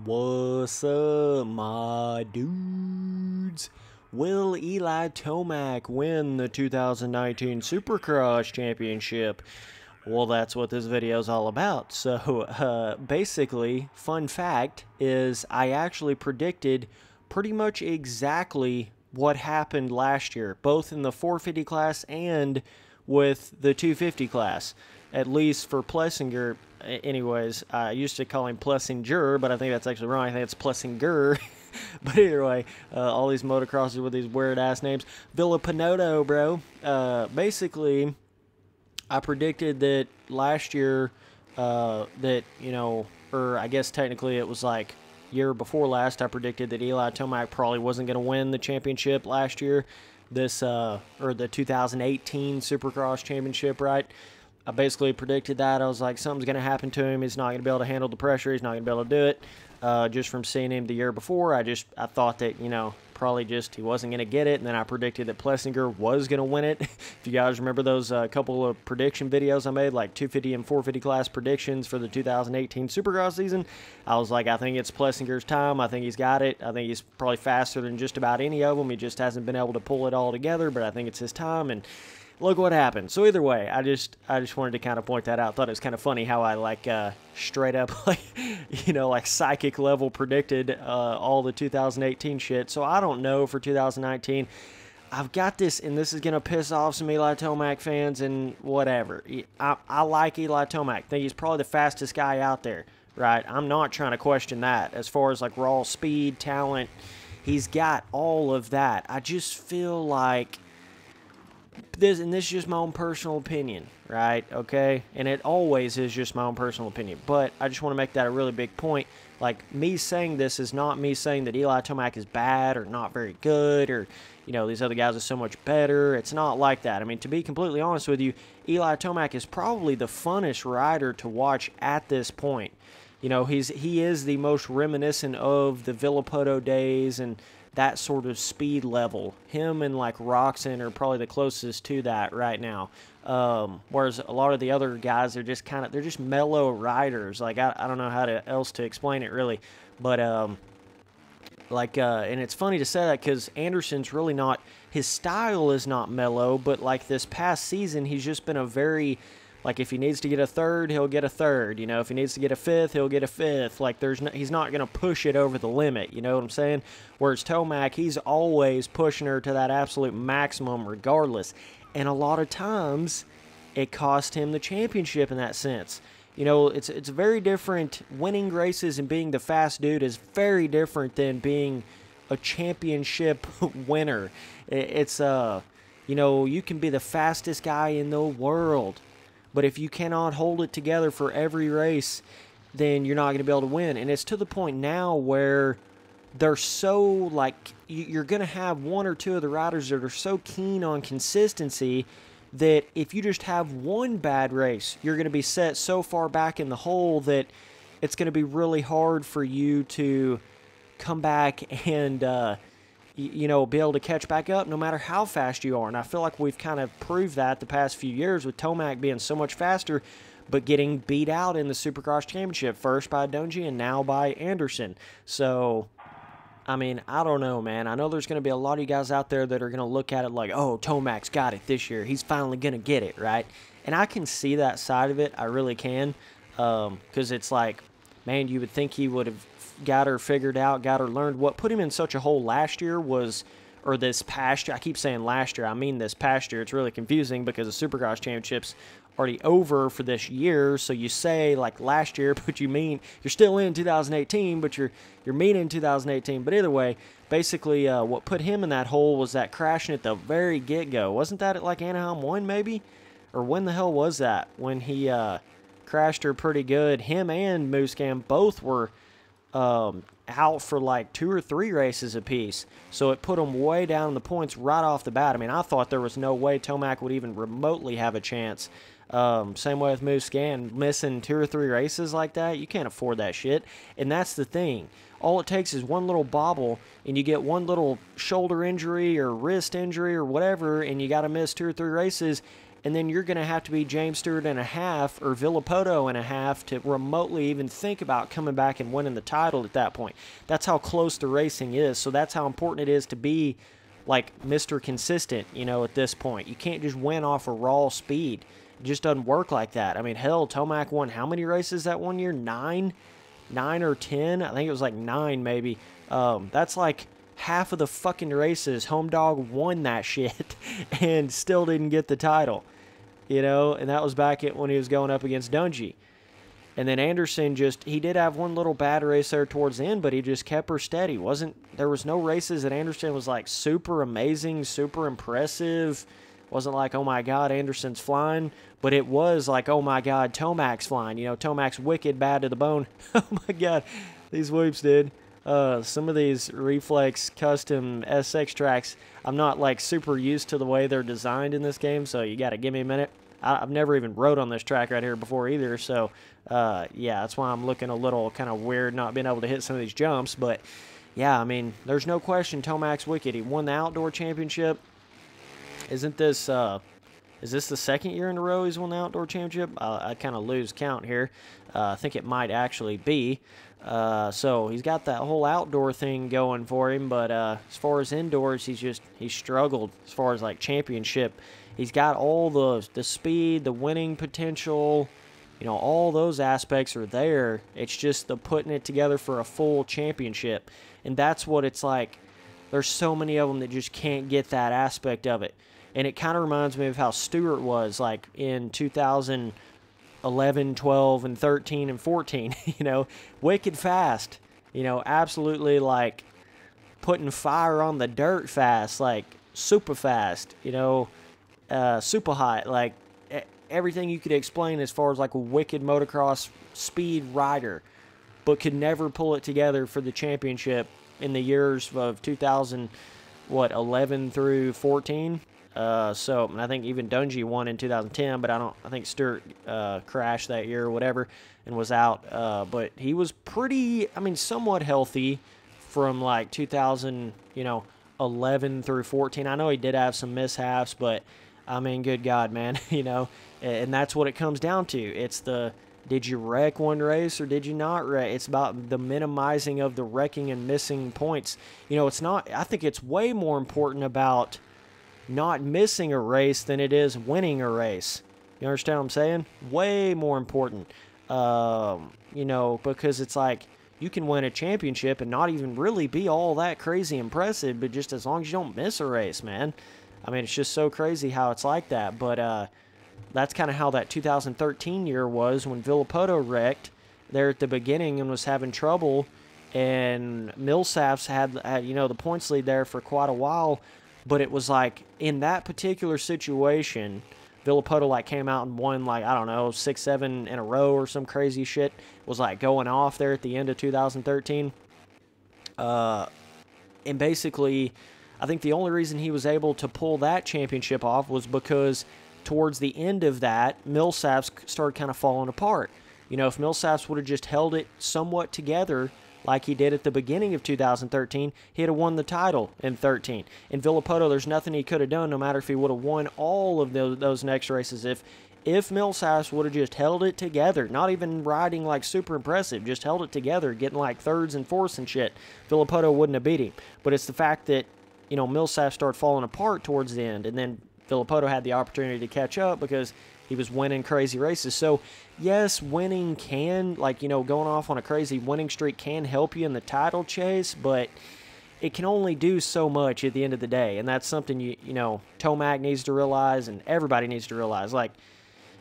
What's up, my dudes? Will Eli Tomac win the 2019 Supercross Championship? Well, that's what this video is all about. So, basically, fun fact is I actually predicted pretty much exactly what happened last year, both in the 450 class and with the 250 class, at least for Plessinger. Anyways, I used to call him Plessinger, but I think that's actually wrong. I think it's Plessinger. But either way, all these motocrossers with these weird-ass names. Villapinoto, bro. Basically, I predicted that last year, or I guess technically it was like year before last, I predicted that Eli Tomac probably wasn't going to win the championship last year. Or the 2018 Supercross Championship, right? I basically predicted that. I was like, something's going to happen to him. He's not going to be able to handle the pressure. He's not going to be able to do it. Just from seeing him the year before, I thought that, probably just he wasn't going to get it. And then I predicted that Plessinger was going to win it. If you guys remember those couple of prediction videos I made, like 250 and 450 class predictions for the 2018 Supercross season, I was like, I think it's Plessinger's time. I think he's got it. I think he's probably faster than just about any of them. He just hasn't been able to pull it all together, but I think it's his time. And look what happened. So either way, I just wanted to kind of point that out. Thought it was kind of funny how I straight up like psychic level predicted all the 2018 shit. So I don't know for 2019. I've got this, and this is gonna piss off some Eli Tomac fans and whatever. I like Eli Tomac. I think he's probably the fastest guy out there, right? I'm not trying to question that. As far as like raw speed, talent, he's got all of that. I just feel like this is just my own personal opinion, right? Okay? And it always is just my own personal opinion. But I just want to make that a really big point. Like, me saying this is not me saying that Eli Tomac is bad or not very good or, these other guys are so much better. It's not like that. I mean, to be completely honest with you, Eli Tomac is probably the funnest rider to watch at this point. He is the most reminiscent of the Villapoto days and that sort of speed level. Him and like Roxon are probably the closest to that right now. Whereas a lot of the other guys are just they're just mellow riders. Like I don't know how else to explain it really, but and it's funny to say that because Anderson's really not, his style is not mellow, but like this past season he's just been a very, like, if he needs to get a third, he'll get a third. If he needs to get a fifth, he'll get a fifth. Like, he's not going to push it over the limit. You know what I'm saying? Whereas Tomac, he's always pushing her to that absolute maximum regardless. And a lot of times, it cost him the championship in that sense. It's very different. Winning races and being the fast dude is very different than being a championship winner. You can be the fastest guy in the world, but if you cannot hold it together for every race, then you're not going to be able to win. And it's to the point now where they're so, like, you're going to have one or two of the riders that are so keen on consistency that if you just have one bad race, you're going to be set so far back in the hole that it's going to be really hard for you to come back and be able to catch back up no matter how fast you are. And I feel like we've kind of proved that the past few years with Tomac being so much faster, but getting beat out in the Supercross Championship, first by Donji and now by Anderson. So, I mean, I don't know, man. I know there's going to be a lot of you guys out there that are going to look at it like, oh, Tomac's got it this year. He's finally going to get it, right? And I can see that side of it. I really can. Because it's like, man, you would think he would have got her figured out, got her learned. What put him in such a hole last year was, or this past year, I keep saying last year, I mean this past year. It's really confusing because the Supercross Championship's already over for this year, so you say like last year, but you mean you're still in 2018, but you're meaning 2018. But either way, basically what put him in that hole was that crashing at the very get-go. Wasn't that at like Anaheim 1 maybe? Or when the hell was that? When he crashed her pretty good. Him and Monceu both were out for like 2 or 3 races apiece. So it put them way down in the points right off the bat. I mean, I thought there was no way Tomac would even remotely have a chance. Same way with Monceu, missing 2 or 3 races like that. You can't afford that shit. And that's the thing. All it takes is one little bobble, and you get one little shoulder injury or wrist injury or whatever, and you got to miss 2 or 3 races, and then you're going to have to be James Stewart and a half or Villopoto and a half to remotely even think about coming back and winning the title at that point. That's how close the racing is. So that's how important it is to be like Mr. Consistent, you know, at this point. You can't just win off of raw speed. It just doesn't work like that. I mean, hell, Tomac won how many races that one year? 9 or 10? I think it was like 9 maybe. That's like half of the fucking races. Home Dog won that shit and still didn't get the title, you know, and that was back at when he was going up against Dungey. And then Anderson he did have one little bad race there towards the end, but he just kept her steady. There was no races that Anderson was like super amazing, super impressive. Wasn't like, oh my God, Anderson's flying, but it was like, oh my God, Tomac's flying. You know, Tomac's wicked bad to the bone. Oh my God, these whoops, dude. Some of these Reflex custom SX tracks, I'm not like super used to the way they're designed in this game, so you got to give me a minute. I've never even rode on this track right here before either, so yeah, that's why I'm looking a little kind of weird not being able to hit some of these jumps. But yeah, I mean, there's no question Tomac's wicked. He won the outdoor championship. Is this the second year in a row he's won the outdoor championship? I kind of lose count here. I think it might actually be. So he's got that whole outdoor thing going for him, but as far as indoors, he's struggled as far as like championship. He's got all the speed, the winning potential, you know, all those aspects are there. It's just the putting it together for a full championship, and that's what it's like. There's so many of them that just can't get that aspect of it. And it kind of reminds me of how Stewart was like in 2011, 12, and 13, and 14, you know, wicked fast, you know, absolutely like putting fire on the dirt fast, like super fast, you know, super hot, like everything you could explain as far as like a wicked motocross speed rider, but could never pull it together for the championship in the years of 2011 through 14. So and I think even Dungey won in 2010, but I think Stewart crashed that year or whatever and was out. But he was pretty, I mean, somewhat healthy from like 2011 through 14. I know he did have some mishaps, but I mean, good God, man, you know, and that's what it comes down to. It's did you wreck one race or did you not wreck? It's about the minimizing of the wrecking and missing points. You know, I think it's way more important about not missing a race than it is winning a race. You understand what I'm saying? Way more important. You know, because it's like you can win a championship and not even really be all that crazy impressive, but just as long as you don't miss a race, man. I mean, it's just so crazy how it's like that. But that's kind of how that 2013 year was when Villopoto wrecked there at the beginning and was having trouble. And Millsaps had, you know, the points lead there for quite a while. But it was like in that particular situation, Villopoto like came out and won like, I don't know, 6, 7 in a row or some crazy shit. Was like going off there at the end of 2013. And basically, I think the only reason he was able to pull that championship off was because towards the end of that, Millsaps started kind of falling apart. You know, if Millsaps would have just held it somewhat together like he did at the beginning of 2013, he'd have won the title in 13. In Villopoto, there's nothing he could have done, no matter if he would have won all of those next races. If Millsaps would have just held it together, not even riding like super impressive, just held it together, getting like thirds and fourths and shit, Villopoto wouldn't have beat him. But it's the fact that, you know, Millsaps started falling apart towards the end, and then Villopoto had the opportunity to catch up because he was winning crazy races. So, yes, winning can, like, you know, going off on a crazy winning streak can help you in the title chase, but it can only do so much at the end of the day. And that's something, you know, Tomac needs to realize and everybody needs to realize. Like,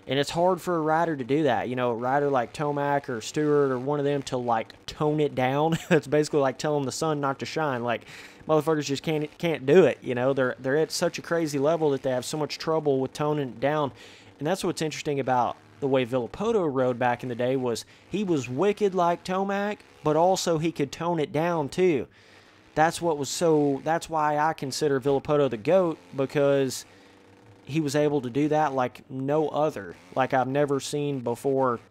and it's hard for a rider to do that. You know, a rider like Tomac or Stewart or one of them to, like, tone it down. It's basically like telling the sun not to shine. Like, motherfuckers just can't do it. You know, they're at such a crazy level that they have so much trouble with toning it down. And that's what's interesting about the way Villopoto rode back in the day was he was wicked like Tomac, but also he could tone it down too. That's why I consider Villopoto the GOAT, because he was able to do that like no other, like I've never seen before.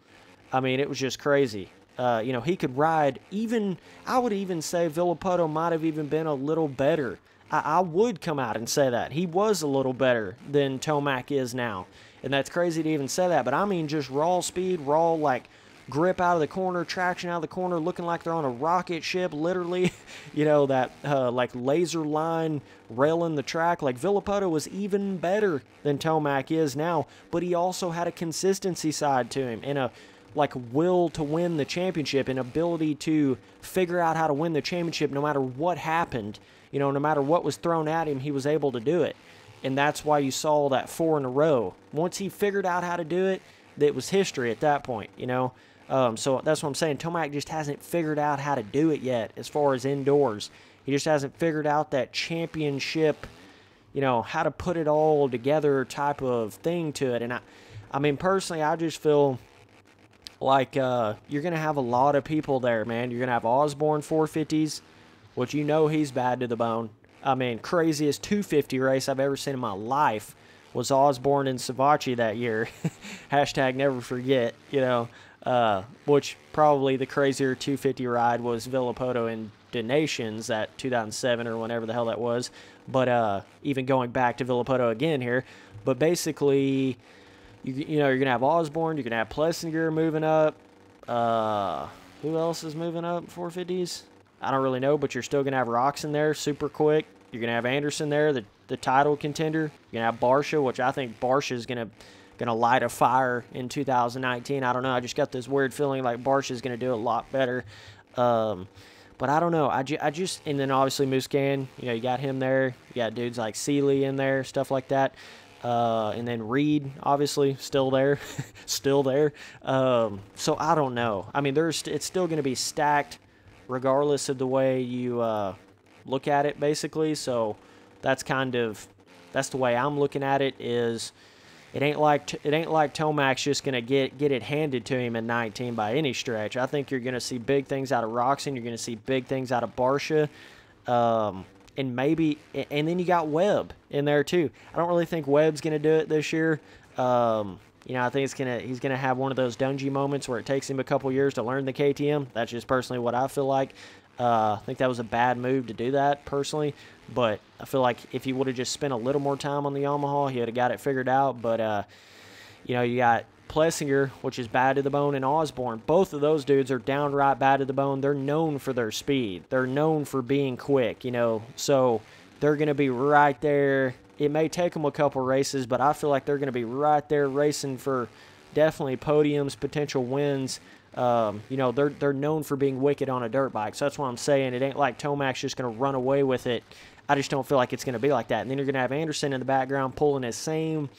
I mean, it was just crazy. He could ride even, I would even say Villopoto might have even been a little better I would come out and say that. He was a little better than Tomac is now. And that's crazy to even say that. But I mean just raw speed, raw, like, grip out of the corner, traction out of the corner, looking like they're on a rocket ship, literally. You know, that, like, laser line railing the track. Like, Villopoto was even better than Tomac is now. But he also had a consistency side to him and a, like, will to win the championship and ability to figure out how to win the championship no matter what happened. You know, no matter what was thrown at him, he was able to do it. And that's why you saw that 4 in a row. Once he figured out how to do it, it was history at that point, you know. So that's what I'm saying. Tomac just hasn't figured out how to do it yet as far as indoors. He just hasn't figured out that championship, you know, how to put it all together type of thing to it. And I mean, personally, I just feel like you're going to have a lot of people there, man. You're going to have Osborne 450s, which you know he's bad to the bone. I mean, craziest 250 race I've ever seen in my life was Osborne and Savacci that year. Hashtag never forget, you know. Which probably the crazier 250 ride was Villopoto and Donations, that 2007 or whenever the hell that was. But even going back to Villopoto again here. But basically, you know, you're going to have Osborne, you're going to have Plessinger moving up. Who else is moving up 450s? I don't really know, but you're still going to have Roxon there, super quick. You're going to have Anderson there, the title contender. You're going to have Barsha, which I think Barsha is going to light a fire in 2019. I don't know. I just got this weird feeling like Barsha is going to do a lot better. But I don't know. I just, and then obviously Muscan, you know, you got him there. You got dudes like Seeley in there, stuff like that. And then Reed, obviously, still there. Still there. So I don't know. I mean, it's still going to be stacked regardless of the way you look at it, basically. So that's the way I'm looking at it. Is it ain't like Tomac's just gonna get it handed to him in 19 by any stretch. I think you're gonna see big things out of Roxon. You're gonna see big things out of Barsha, and then you got Webb in there too. I don't really think Webb's gonna do it this year. You know, I think he's gonna have one of those Dungy moments where it takes him a couple years to learn the KTM. That's just personally what I feel like. I think that was a bad move to do that personally, but I feel like if he would have just spent a little more time on the Yamaha, he would have got it figured out. But you know, you got Plessinger, which is bad to the bone, and Osborne. Both of those dudes are downright bad to the bone. They're known for their speed. They're known for being quick, you know, so they're going to be right there. It may take them a couple races, but I feel like they're going to be right there racing for definitely podiums, potential wins. You know, they're known for being wicked on a dirt bike. So that's what I'm saying. It ain't like Tomac's just going to run away with it. I just don't feel like it's going to be like that. And then you're going to have Anderson in the background pulling his same,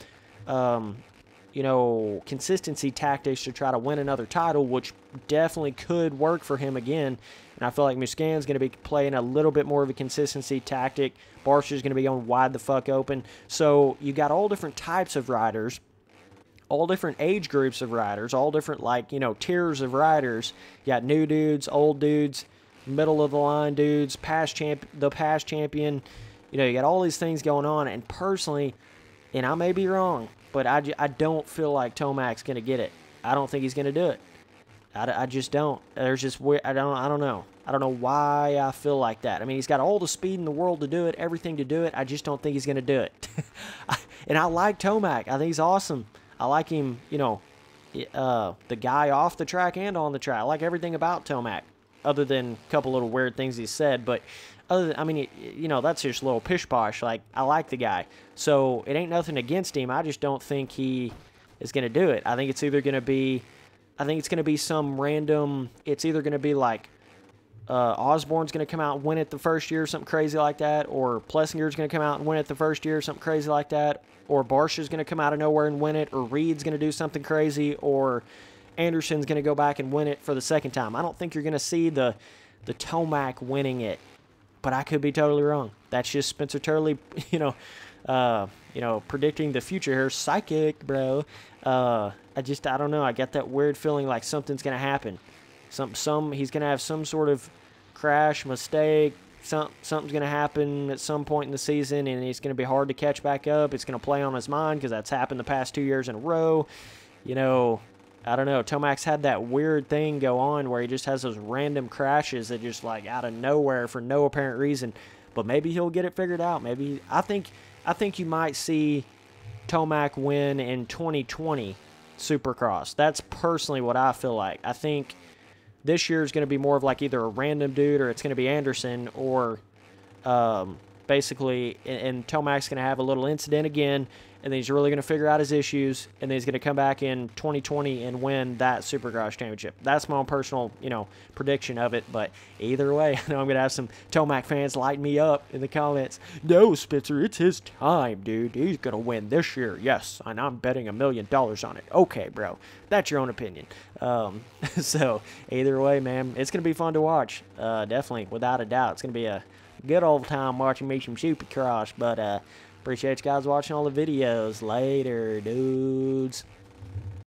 you know, consistency tactics to try to win another title, which definitely could work for him again. And I feel like Muscan's going to be playing a little bit more of a consistency tactic. Barsha's going to be going wide the fuck open. So you got all different types of riders, all different age groups of riders, all different, like, you know, tiers of riders. You got new dudes, old dudes, middle of the line dudes, the past champion. You know, you got all these things going on. And personally, and I may be wrong, but I don't feel like Tomac's going to get it. I don't think he's going to do it. I just don't. There's just weird. I don't know. I don't know why I feel like that. I mean, he's got all the speed in the world to do it, everything to do it. I just don't think he's going to do it. And I like Tomac. I think he's awesome. I like him, you know, the guy off the track and on the track. I like everything about Tomac, other than a couple little weird things he said. But I mean, you know, that's just a little pish-posh. Like, I like the guy. So it ain't nothing against him. I just don't think he is going to do it. I think it's either going to be, some random, it's either going to be like Osborne's going to come out and win it the first year, something crazy like that, or Plessinger's going to come out and win it the first year, something crazy like that, or Barsha's going to come out of nowhere and win it, or Reed's going to do something crazy, or Anderson's going to go back and win it for the second time. I don't think you're going to see the Tomac winning it, but I could be totally wrong. That's just Spencer Turley, you know, predicting the future here. Psychic, bro. I don't know. I got that weird feeling like something's going to happen. He's going to have some sort of crash, mistake, something's going to happen at some point in the season, and it's going to be hard to catch back up. It's going to play on his mind because that's happened the past 2 years in a row. You know, I don't know. Tomac's had that weird thing go on where he just has those random crashes that just, like, out of nowhere for no apparent reason. but maybe he'll get it figured out. Maybe I think you might see Tomac win in 2020 Supercross. That's personally what I feel like. I think this year is going to be more of like either a random dude or it's going to be Anderson or basically, and Tomac's going to have a little incident again, and then he's really going to figure out his issues, and then he's going to come back in 2020 and win that Supercross championship. That's my own personal, prediction of it, but either way, I know I'm going to have some Tomac fans lighting me up in the comments. No, Spitzer, it's his time, dude. He's going to win this year. Yes, and I'm betting $1 million on it. Okay, bro. That's your own opinion. So, either way, man, it's going to be fun to watch. Definitely, without a doubt. It's going to be a good old time watching me some Supercross, but appreciate you guys watching all the videos. Later, dudes.